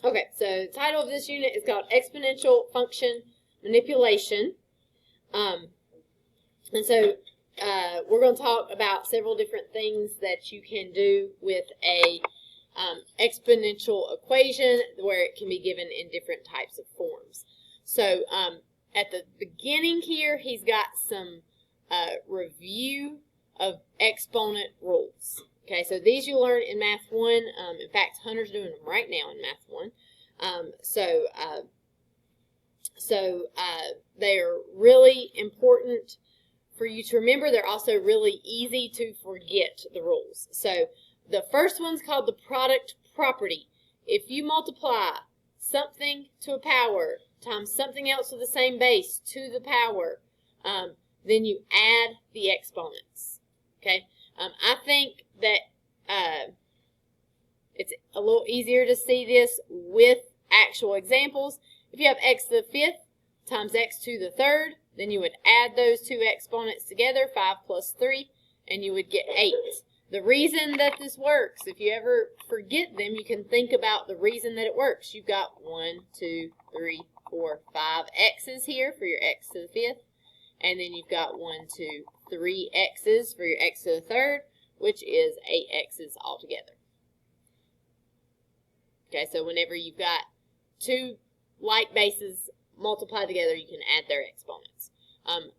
Okay, so the title of this unit is called Exponential Function Manipulation. And so we're going to talk about several different things that you can do with a exponential equation where it can be given in different types of forms. So at the beginning here, he's got some review of exponent rules. Okay, so these you learn in Math 1. In fact, Hunter's doing them right now in Math 1. They are really important for you to remember. They're also really easy to forget the rules. So the first one's called the product property. If you multiply something to a power times something else with the same base to the power, then you add the exponents. Okay, I think that it's a little easier to see this with actual examples. If you have x to the fifth times x to the third, then you would add those two exponents together, 5 plus 3, and you would get 8. The reason that this works, if you ever forget them, you can think about the reason that it works. You've got 1, 2, 3, 4, 5 x's here for your x to the fifth, and then you've got 1, 2, 3 x's for your x to the third, which is 8 x's altogether. Okay, so whenever you've got two like bases multiplied together, you can add their exponents.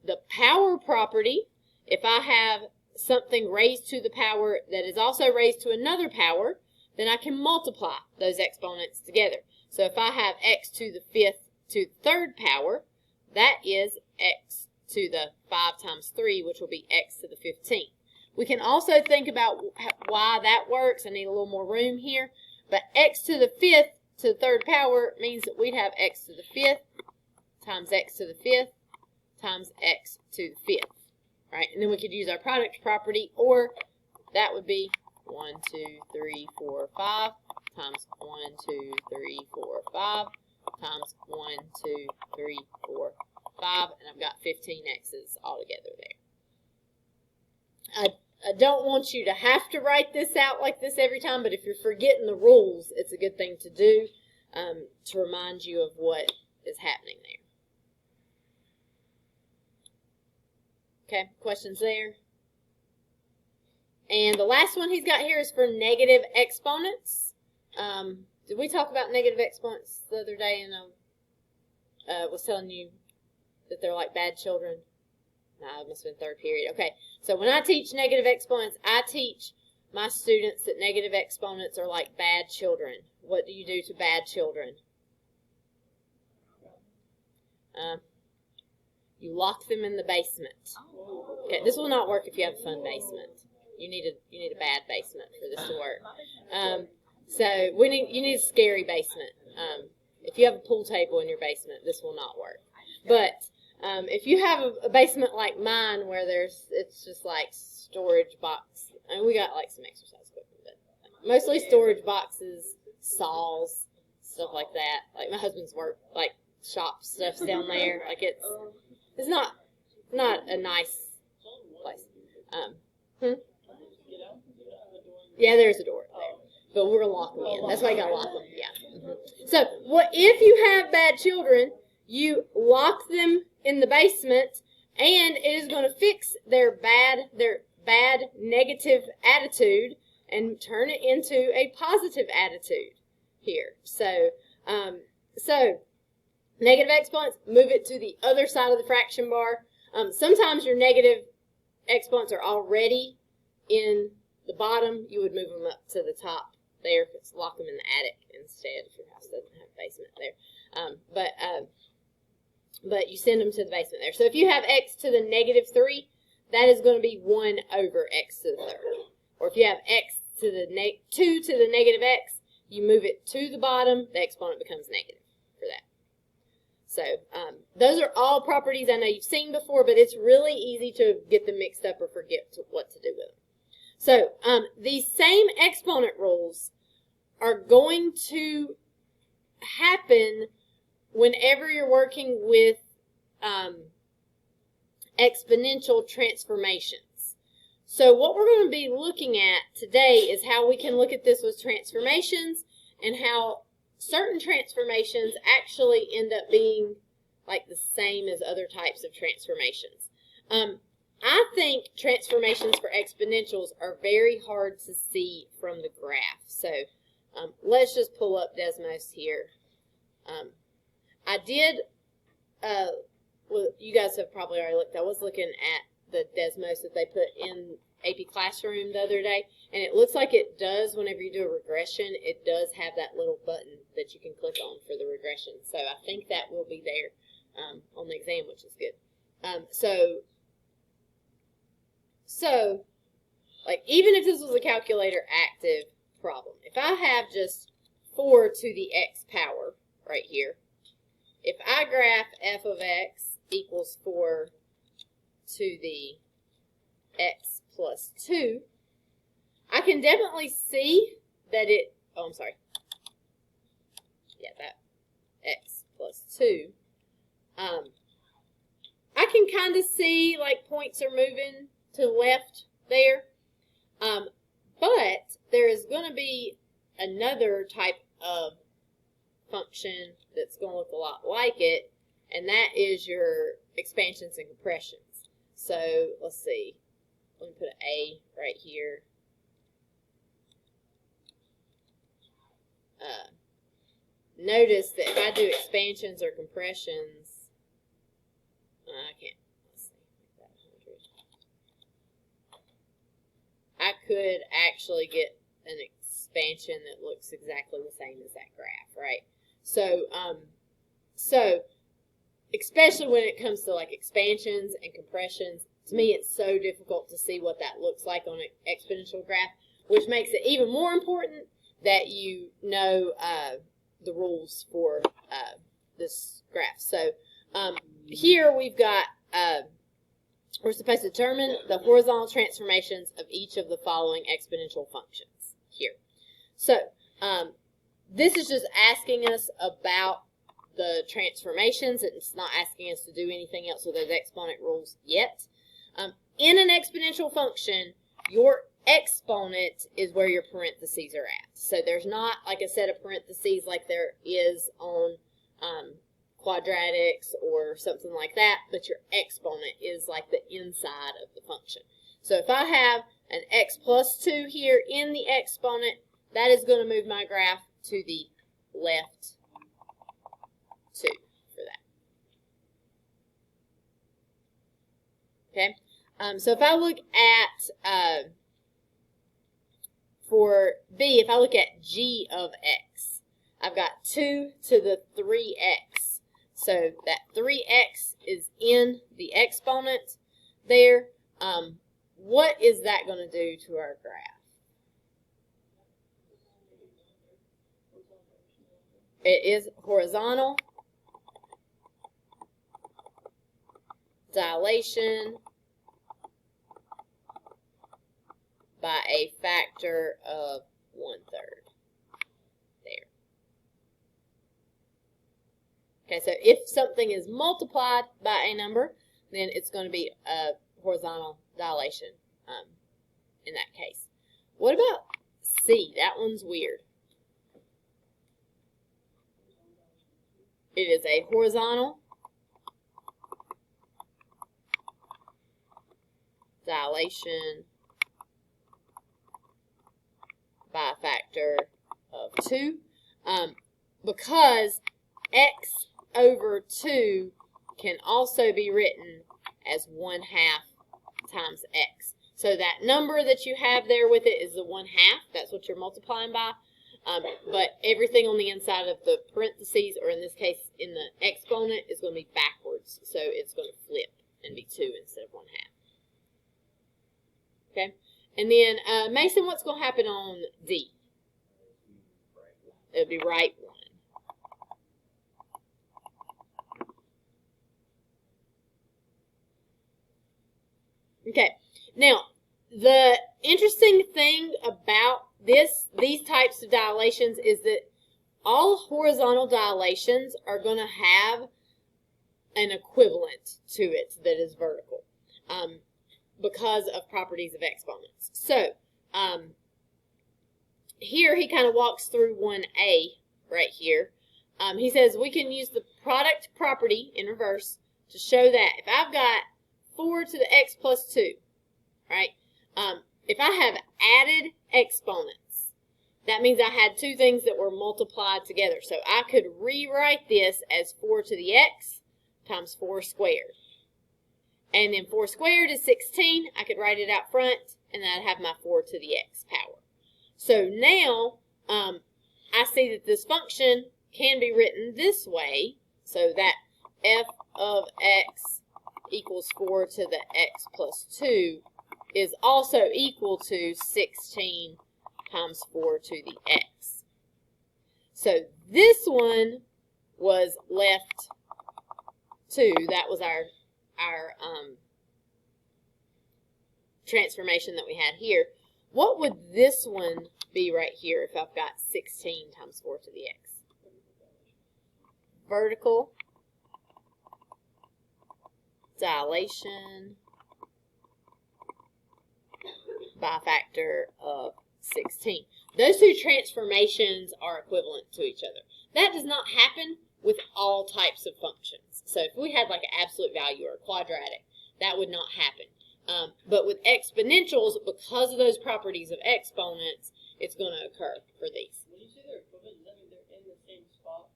The power property, if I have something raised to the power that is also raised to another power, then I can multiply those exponents together. So if I have x to the fifth to the third power, that is x to the 5 times 3, which will be x to the 15th. We can also think about why that works. I need a little more room here. But x to the fifth to the third power means that we'd have x to the fifth times x to the fifth times x to the fifth. Right? And then we could use our product property, or that would be 1, 2, 3, 4, 5 times 1, 2, 3, 4, 5 times 1, 2, 3, 4, 5, and I've got 15 x's altogether there. I don't want you to have to write this out like this every time, but if you're forgetting the rules, it's a good thing to do to remind you of what is happening there. Okay, questions there? And the last one he's got here is for negative exponents. Did we talk about negative exponents the other day? And I was telling you that they're like bad children. No, it must have been third period. Okay, so when I teach negative exponents, I teach my students that negative exponents are like bad children. What do you do to bad children? You lock them in the basement. Okay, this will not work if you have a fun basement. You need a bad basement for this to work. So you need a scary basement. If you have a pool table in your basement, this will not work. But if you have a basement like mine where it's just like storage box. I mean, we got like some exercise equipment, but mostly storage boxes, saws, stuff like that. Like my husband's work, like shop stuff's down there. Like it's not a nice place. Yeah, there's a door there, but we're gonna lock them in. That's why you gotta lock them. Yeah. So what if you have bad children? You lock them in the basement, and it is going to fix their bad negative attitude and turn it into a positive attitude here. So negative exponents, move it to the other side of the fraction bar. Sometimes your negative exponents are already in the bottom. You would move them up to the top there. Lock them in the attic instead if your house doesn't have a basement there. But you send them to the basement there. So if you have x to the negative 3, that is going to be 1 over x to the third. Or if you have x to the 2 to the negative x, you move it to the bottom, the exponent becomes negative for that. So those are all properties I know you've seen before, but it's really easy to get them mixed up or forget what to do with them. So these same exponent rules are going to happen whenever you're working with exponential transformations. So what we're going to be looking at today is how we can look at this with transformations and how certain transformations actually end up being like the same as other types of transformations. I think transformations for exponentials are very hard to see from the graph. So let's just pull up Desmos here. I did, well, you guys have probably already looked. I was looking at the Desmos that they put in AP Classroom the other day, and it looks like it does, whenever you do a regression, it does have that little button that you can click on for the regression. So I think that will be there on the exam, which is good. So, like, even if this was a calculator active problem, if I have just 4 to the x power right here, if I graph f of x equals 4 to the x plus 2, I can definitely see that it, oh, I'm sorry. Yeah, that x plus 2. I can kind of see, like, points are moving to the left there. But there is going to be another type of function that's going to look a lot like it, and that is your expansions and compressions. So let's see. Let me put an A right here. Notice that if I do expansions or compressions, I can't. Let's see, make that 100. I could actually get an expansion that looks exactly the same as that graph, right? So, especially when it comes to like expansions and compressions, to me it's so difficult to see what that looks like on an exponential graph, which makes it even more important that you know the rules for this graph. So here we've got, we're supposed to determine the horizontal transformations of each of the following exponential functions here. So this is just asking us about the transformations. It's not asking us to do anything else with those exponent rules yet. In an exponential function, your exponent is where your parentheses are at. So there's not like a set of parentheses like there is on quadratics or something like that, but your exponent is like the inside of the function. So if I have an x plus 2 here in the exponent, that is going to move my graph to the left 2 for that. Okay, so if I look at, for B, if I look at g of x, I've got 2 to the 3x. So that 3x is in the exponent there. What is that going to do to our graph? It is horizontal dilation by a factor of 1/3 there. Okay, so if something is multiplied by a number, then it's going to be a horizontal dilation in that case. What about C? That one's weird. It is a horizontal dilation by a factor of 2 because x over 2 can also be written as 1/2 times x. So that number that you have there with it is the 1/2. That's what you're multiplying by. But everything on the inside of the parentheses, or in this case in the exponent, is going to be backwards. So it's going to flip and be 2 instead of 1/2. Okay? And then, Mason, what's going to happen on D? It'll be right 1. Okay, now the interesting thing about these types of dilations is that all horizontal dilations are going to have an equivalent to it that is vertical because of properties of exponents. So here he kind of walks through 1a right here. He says we can use the product property in reverse to show that if I've got 4 to the x plus 2, right? If I have added exponents, that means I had two things that were multiplied together. So I could rewrite this as 4 to the x times 4 squared. And then 4 squared is 16. I could write it out front, and then I'd have my 4 to the x power. So now I see that this function can be written this way, so that f of x equals 4 to the x plus 2 is also equal to 16 times 4 to the x. So this one was left 2. That was our transformation that we had here. What would this one be right here if I've got 16 times 4 to the x? Vertical dilation by a factor of 16. Those two transformations are equivalent to each other. That does not happen with all types of functions. So if we had like an absolute value or a quadratic, that would not happen. But with exponentials, because of those properties of exponents, it's going to occur for these. When you say they're equivalent, does that mean they're in the same spot?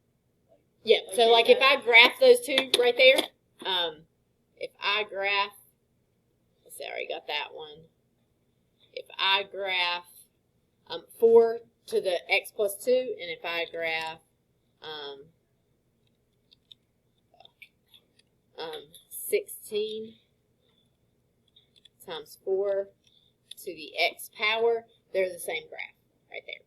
Yeah, so like if I graph those two right there, if I graph, let's see, I already got that one. If I graph 4 to the x plus 2, and if I graph 16 times 4 to the x power, they're the same graph right there.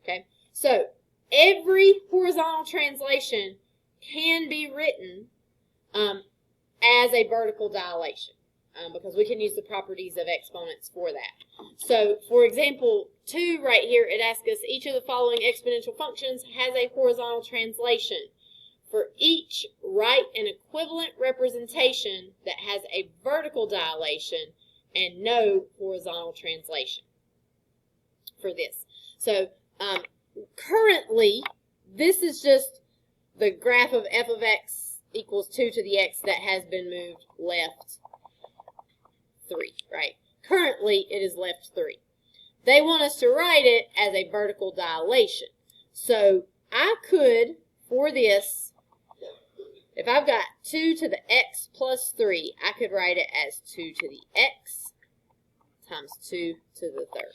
Okay, so every horizontal translation can be written as a vertical dilation because we can use the properties of exponents for that. So, for example, 2 right here, it asks us each of the following exponential functions has a horizontal translation. For each, write an equivalent representation that has a vertical dilation and no horizontal translation for this. So, currently, this is just the graph of f of x equals 2 to the x that has been moved left 3, right? Currently, it is left 3. They want us to write it as a vertical dilation. So, I could, for this, if I've got 2 to the x plus 3, I could write it as 2 to the x times 2 to the third.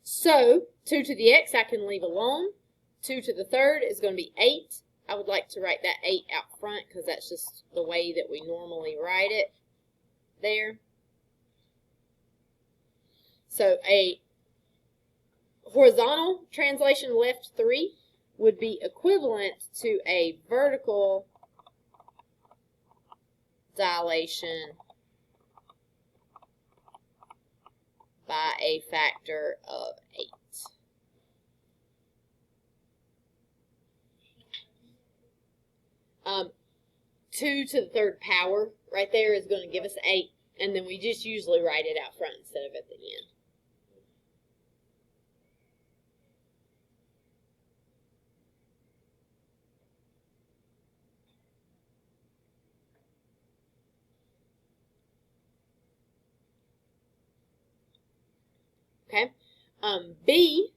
So, 2 to the x I can leave alone. 2 to the third is going to be 8. I would like to write that 8 out front because that's just the way that we normally write it there. So, a horizontal translation left 3 would be equivalent to a vertical dilation by a factor of 8. Two to the third power right there is going to give us 8, and then we just usually write it out front instead of at the end. Okay, B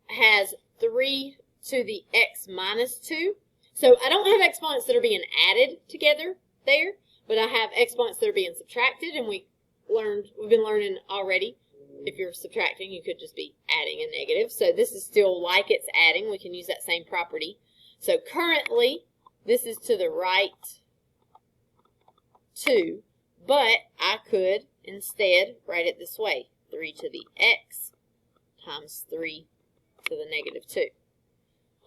has 3 to the x minus 2. So I don't have exponents that are being added together there, but I have exponents that are being subtracted, and we've been learning already. If you're subtracting, you could just be adding a negative. So this is still like it's adding. We can use that same property. So currently, this is to the right 2, but I could instead write it this way. 3 to the x times 3 to the negative 2.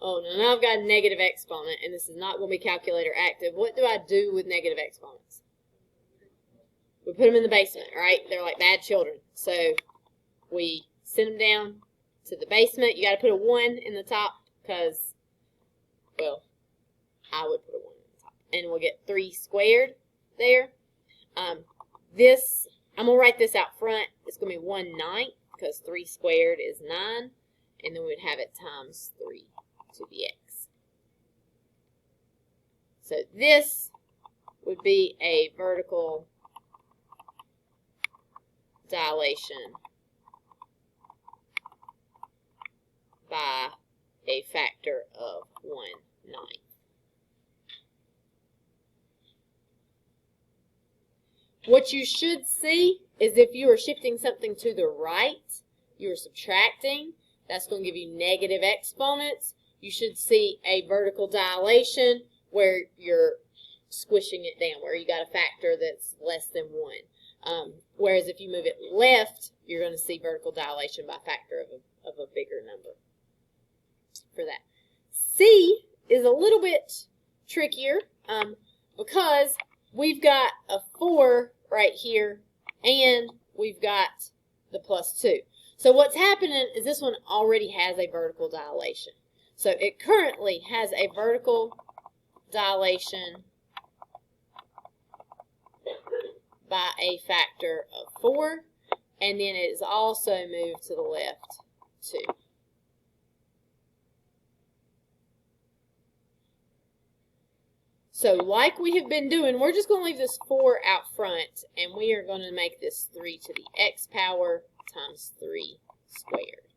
Oh, now I've got a negative exponent, and this is not going to be calculator active. What do I do with negative exponents? We put them in the basement, right? They're like bad children. So we send them down to the basement. You got to put a 1 in the top because, well, I would put a 1 in the top. And we'll get 3 squared there. This I'm going to write this out front. It's going to be 1/9 because 3 squared is 9. And then we'd have it times 3 to the x. So this would be a vertical dilation by a factor of 1/9. What you should see is if you are shifting something to the right, you're subtracting. That's going to give you negative exponents. You should see a vertical dilation where you're squishing it down, where you got a factor that's less than 1. Whereas if you move it left, you're going to see vertical dilation by a factor of a bigger number for that. C is a little bit trickier because we've got a 4 right here and we've got the +2. So what's happening is this one already has a vertical dilation. So it currently has a vertical dilation by a factor of 4, and then it is also moved to the left 2. So like we have been doing, we're just going to leave this 4 out front, and we are going to make this 3 to the x power times 3 squared.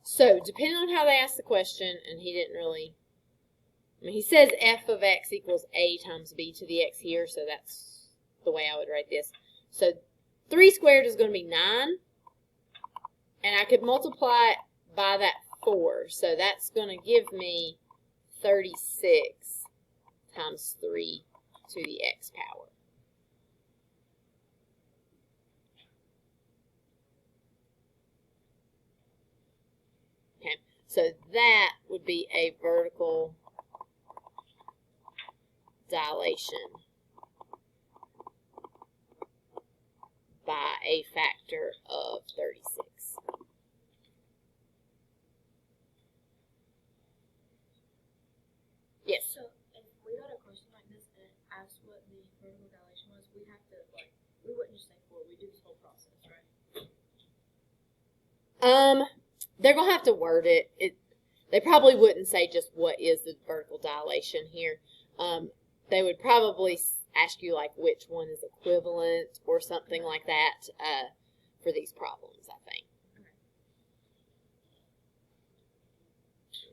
So depending on how they ask the question, and he didn't really, he says f of x equals a times b to the x here, so that's the way I would write this. So 3 squared is going to be 9. And I could multiply it by that 4. So that's going to give me 36 times 3 to the x power. Okay, so that would be a vertical dilation by a factor of 36. Yes. So if we got a question like this and it asked what the vertical dilation was, we'd have to, like, we wouldn't just say 4, we do this whole process, right? They're going to have to word it. They probably wouldn't say just what is the vertical dilation here. They would probably ask you like which one is equivalent or something like that for these problems, I think.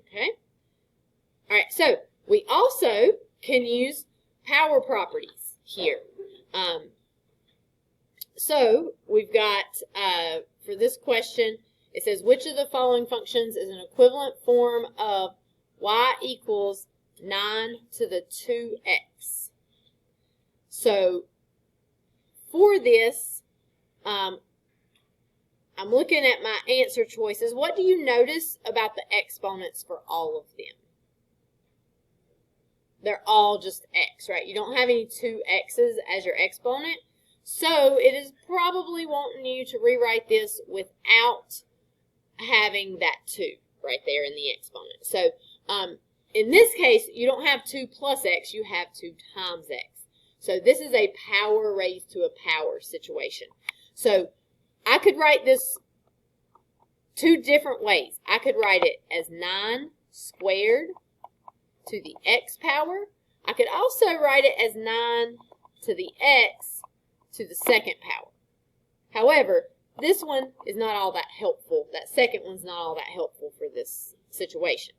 Okay. All right, so we also can use power properties here. So we've got, for this question, it says, which of the following functions is an equivalent form of y equals 9 to the 2x? So for this, I'm looking at my answer choices. What do you notice about the exponents for all of them? They're all just x, right? You don't have any 2x's as your exponent. So it is probably wanting you to rewrite this without having that 2 right there in the exponent. So in this case, you don't have 2 plus x, you have 2 times x. So this is a power raised to a power situation. So I could write this 2 different ways. I could write it as 9 squared to the x power. I could also write it as 9 to the x to the second power. However, this one is not all that helpful. That second one's not all that helpful for this situation.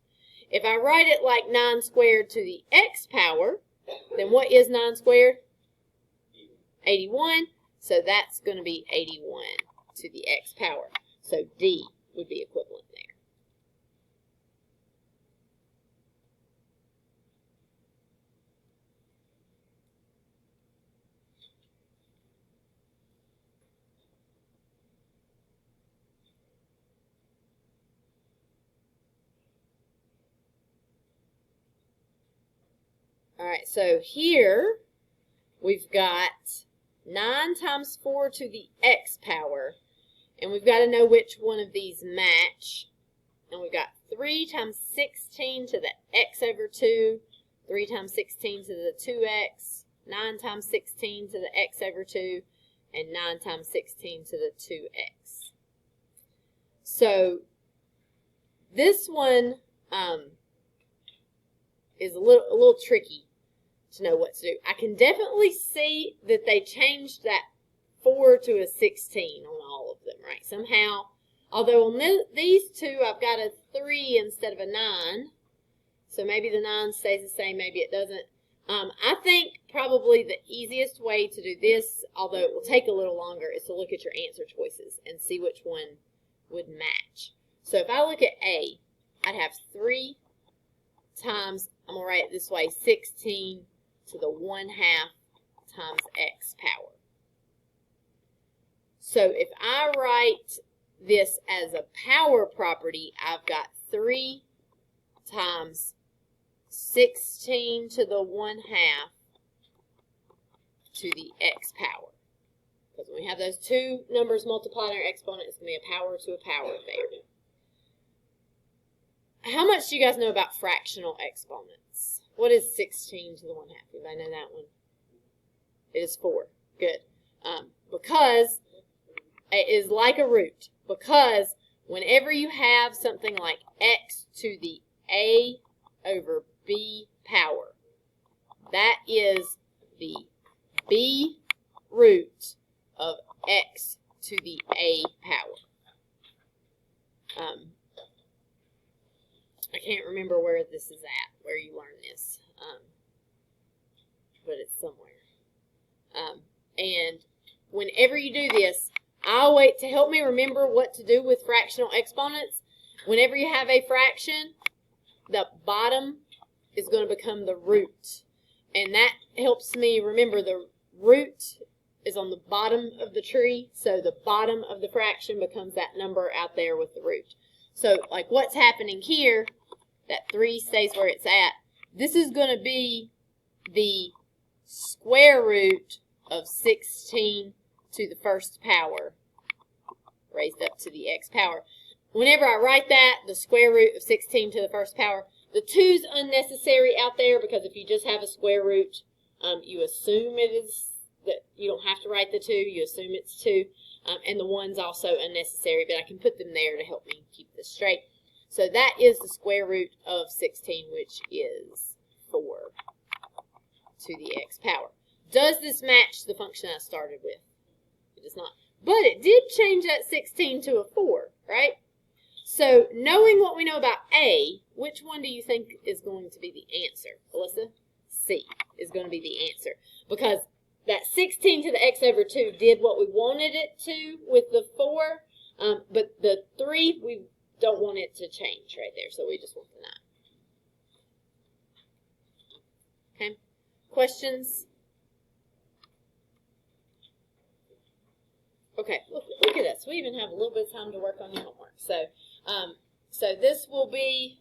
If I write it like 9 squared to the x power, then what is 9 squared? 81. So that's going to be 81 to the x power. So D would be equivalent there. All right, so here we've got 9 times 4 to the x power, and we've got to know which one of these match. and we've got 3 times 16 to the x over 2, 3 times 16 to the 2x, 9 times 16 to the x over 2, and 9 times 16 to the 2x. So this one is a little tricky to know what to do. I can definitely see that they changed that 4 to a 16 on all of them, right? Somehow, although on these two I've got a 3 instead of a 9, so maybe the 9 stays the same, maybe it doesn't. I think probably the easiest way to do this, although it will take a little longer, is to look at your answer choices and see which one would match. So if I look at A, I'd have 3 times, I'm going to write it this way, 16 to the 1/2 times x power. So if I write this as a power property, I've got 3 times 16 to the 1/2 to the x power. Because when we have those two numbers multiplied in our exponent, it's going to be a power to a power there. How much do you guys know about fractional exponents? What is 16 to the 1/2? Anybody know that one? It is 4. Good. Because it is like a root. Because whenever you have something like x to the a over b power, that is the b root of x to the a power. I can't remember where this is at, where you learn this, but it's somewhere. And whenever you do this, I'll wait to help me remember what to do with fractional exponents. Whenever you have a fraction, the bottom is going to become the root. And that helps me remember the root is on the bottom of the tree, so the bottom of the fraction becomes that number out there with the root. So, like what's happening here, that 3 stays where it's at. This is going to be the square root of 16 to the first power, raised up to the x power. Whenever I write that, the square root of 16 to the first power, the 2's unnecessary out there because if you just have a square root, you assume it is, that you don't have to write the 2, you assume it's 2, and the 1's also unnecessary, but I can put them there to help me keep this straight. So that is the square root of 16, which is 4 to the x power. Does this match the function I started with? It does not. But it did change that 16 to a 4, right? So knowing what we know about A, which one do you think is going to be the answer? Alyssa? C is going to be the answer. Because that 16 to the x over 2 did what we wanted it to with the 4, but the 3, we don't want it to change right there, so we just want the 9. Okay? Questions? Okay, look at us. We even have a little bit of time to work on your homework. So, so this will be